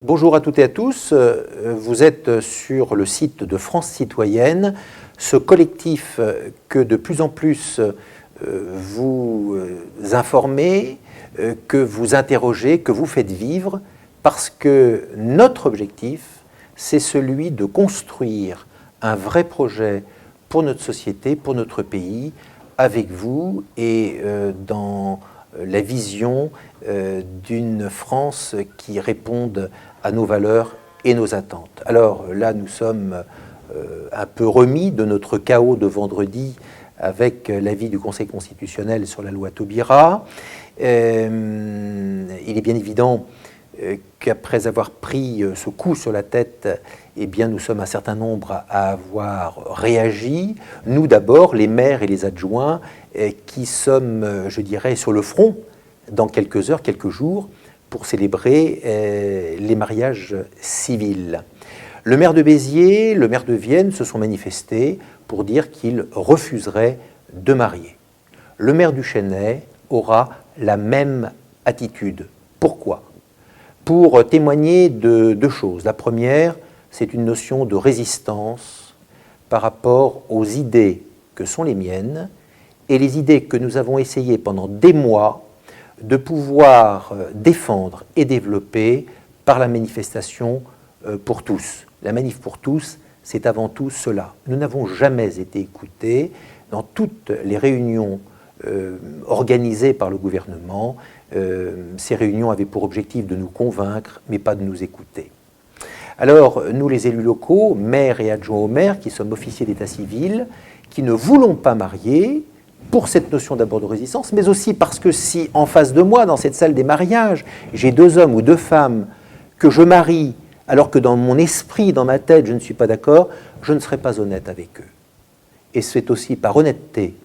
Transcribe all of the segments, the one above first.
Bonjour à toutes et à tous, vous êtes sur le site de France Citoyenne, ce collectif que de plus en plus vous informez, que vous interrogez, que vous faites vivre, parce que notre objectif, c'est celui de construire un vrai projet pour notre société, pour notre pays, avec vous et dans la vision d'une France qui réponde à nos valeurs et nos attentes. Alors là, nous sommes un peu remis de notre chaos de vendredi avec l'avis du Conseil constitutionnel sur la loi Taubira. Il est bien évident qu'après avoir pris ce coup sur la tête, eh bien, nous sommes un certain nombre à avoir réagi. Nous d'abord, les maires et les adjoints, qui sommes, je dirais, sur le front dans quelques heures, quelques jours, pour célébrer les mariages civils. Le maire de Béziers, le maire de Vienne se sont manifestés pour dire qu'ils refuseraient de marier. Le maire du Chênay aura la même attitude. Pourquoi ? Pour témoigner de deux choses. La première, c'est une notion de résistance par rapport aux idées que sont les miennes et les idées que nous avons essayé pendant des mois de pouvoir défendre et développer par la manifestation pour tous. La manif pour tous, c'est avant tout cela. Nous n'avons jamais été écoutés dans toutes les réunions organisées par le gouvernement. Ces réunions avaient pour objectif de nous convaincre, mais pas de nous écouter. Alors, nous les élus locaux, maires et adjoints au maire, qui sommes officiers d'état civil, qui ne voulons pas marier, pour cette notion d'abord de résistance, mais aussi parce que si en face de moi, dans cette salle des mariages, j'ai deux hommes ou deux femmes que je marie, alors que dans mon esprit, dans ma tête, je ne suis pas d'accord, je ne serai pas honnête avec eux. Et c'est aussi par honnêteté,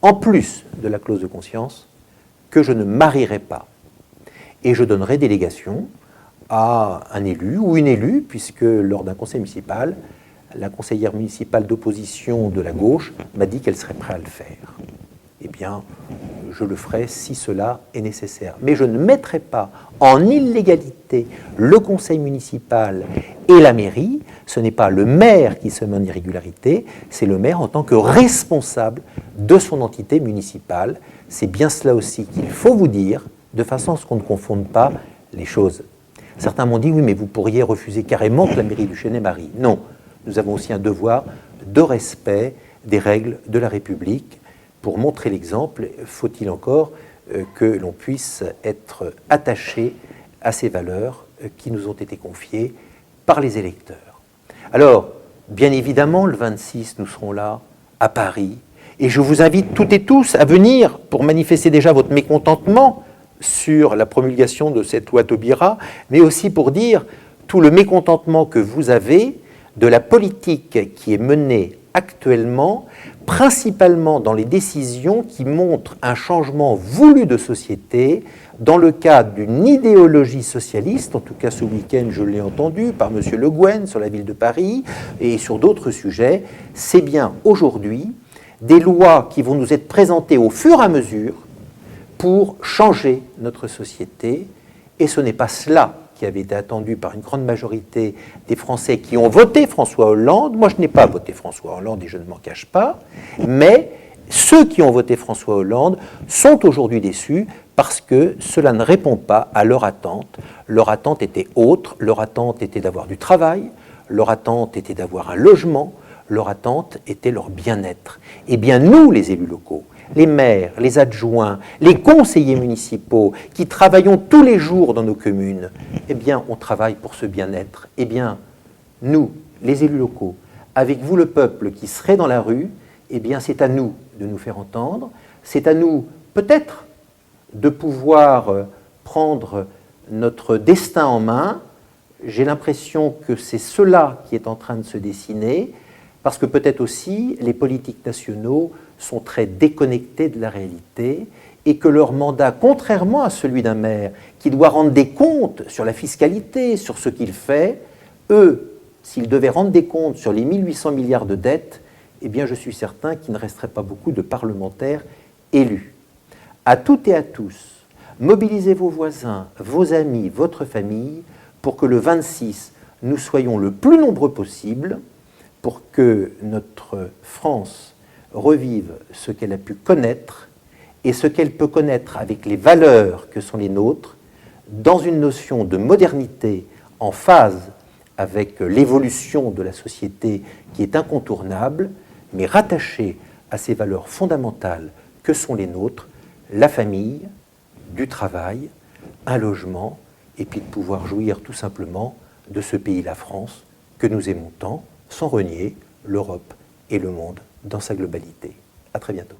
en plus de la clause de conscience, que je ne marierai pas. Et je donnerai délégation à un élu ou une élue, puisque lors d'un conseil municipal, la conseillère municipale d'opposition de la gauche m'a dit qu'elle serait prête à le faire. Eh bien, je le ferai si cela est nécessaire. Mais je ne mettrai pas en illégalité le conseil municipal et la mairie. Ce n'est pas le maire qui se met en irrégularité, c'est le maire en tant que responsable de son entité municipale. C'est bien cela aussi qu'il faut vous dire, de façon à ce qu'on ne confonde pas les choses. Certains m'ont dit, oui, mais vous pourriez refuser carrément que la mairie du Chênay marie. Non. Nous avons aussi un devoir de respect des règles de la République. Pour montrer l'exemple, faut-il encore que l'on puisse être attaché à ces valeurs qui nous ont été confiées par les électeurs. Alors, bien évidemment, le 26, nous serons là, à Paris, et je vous invite toutes et tous à venir pour manifester déjà votre mécontentement sur la promulgation de cette loi Taubira, mais aussi pour dire tout le mécontentement que vous avez de la politique qui est menée actuellement, principalement dans les décisions qui montrent un changement voulu de société dans le cadre d'une idéologie socialiste. En tout cas, ce week-end, je l'ai entendu par M. Le Guen sur la ville de Paris et sur d'autres sujets. C'est bien aujourd'hui des lois qui vont nous être présentées au fur et à mesure pour changer notre société, et ce n'est pas cela qui avait été attendu par une grande majorité des Français qui ont voté François Hollande. Moi, je n'ai pas voté François Hollande et je ne m'en cache pas, mais ceux qui ont voté François Hollande sont aujourd'hui déçus parce que cela ne répond pas à leur attente. Leur attente était autre, leur attente était d'avoir du travail, leur attente était d'avoir un logement, leur attente était leur bien-être. Eh bien, nous, les élus locaux, les maires, les adjoints, les conseillers municipaux qui travaillons tous les jours dans nos communes, eh bien, on travaille pour ce bien-être. Eh bien, nous, les élus locaux, avec vous, le peuple qui serait dans la rue, eh bien, c'est à nous de nous faire entendre, c'est à nous, peut-être, de pouvoir prendre notre destin en main. J'ai l'impression que c'est cela qui est en train de se dessiner, parce que peut-être aussi, les politiques nationaux sont très déconnectés de la réalité et que leur mandat, contrairement à celui d'un maire qui doit rendre des comptes sur la fiscalité, sur ce qu'il fait, eux, s'ils devaient rendre des comptes sur les 1800 milliards de dettes, eh bien je suis certain qu'il ne resterait pas beaucoup de parlementaires élus. À toutes et à tous, mobilisez vos voisins, vos amis, votre famille pour que le 26, nous soyons le plus nombreux possible, pour que notre France revive ce qu'elle a pu connaître et ce qu'elle peut connaître avec les valeurs que sont les nôtres, dans une notion de modernité en phase avec l'évolution de la société qui est incontournable, mais rattachée à ces valeurs fondamentales que sont les nôtres, la famille, du travail, un logement, et puis de pouvoir jouir tout simplement de ce pays, la France, que nous aimons tant, sans renier l'Europe et le monde dans sa globalité. À très bientôt.